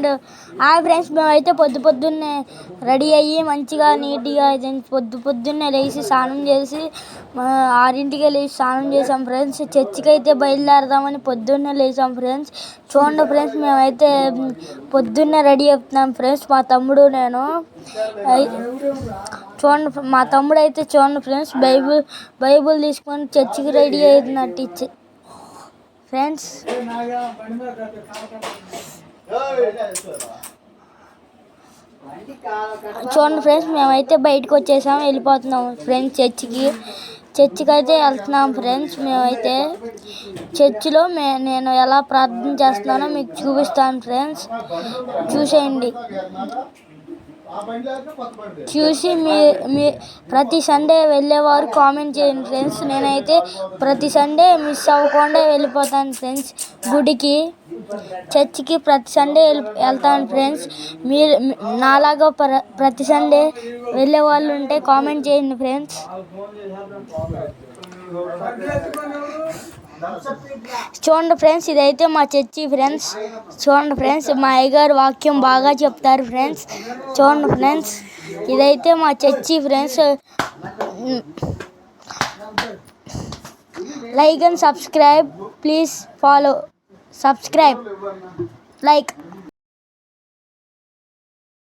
And friends మేమైతే పొద్దున్నే ready అయ్యి మంచిగా నీట్గా పొద్దున్నే లేచి స్నానం చేసి 6ంటికే లేచి స్నానం చేసాం ఫ్రెండ్స్. చర్చికి అయితే బయలుదేరదామని పొద్దున్నే లేచాం ఫ్రెండ్స్. చూడండి ఫ్రెండ్స్, మేమైతే పొద్దున్నే రెడీ అవుతున్నాం ఫ్రెండ్స్, మా తమ్ముడు నేను. చూడండి మా తమ్ముడు అయితే చూడండి ఫ్రెండ్స్, బైబుల్ తీసుకొని చర్చికి రెడీ అవుతున్నట్టు ఫ్రెండ్స్. చూడండి ఫ్రెండ్స్, మేమైతే బయటకు వచ్చేసాం, వెళ్ళిపోతున్నాం ఫ్రెండ్స్. చర్చికి అయితే వెళ్తున్నాం ఫ్రెండ్స్. మేమైతే చర్చిలో నేను ఎలా ప్రార్థన చేస్తున్నానో మీకు చూపిస్తాను ఫ్రెండ్స్, చూసేయండి. చూసి మీ ప్రతి సండే వెళ్ళేవారు కామెంట్ చేయండి ఫ్రెండ్స్. నేనైతే ప్రతి సండే మిస్ అవ్వకుండా వెళ్ళిపోతాను ఫ్రెండ్స్ గుడికి, చర్చికి ప్రతి సండే వెళ్తాను ఫ్రెండ్స్. మీరు నాలాగా ప్రతి సండే వెళ్ళే వాళ్ళు ఉంటే కామెంట్ చేయండి ఫ్రెండ్స్. చూడండి ఫ్రెండ్స్, ఇదైతే మా చర్చి ఫ్రెండ్స్. చూడండి ఫ్రెండ్స్, మా అయ్యగారు వాక్యం బాగా చెప్తారు ఫ్రెండ్స్. చూడండి ఫ్రెండ్స్, ఇదైతే మా church friends. Like and subscribe, please follow, subscribe, like.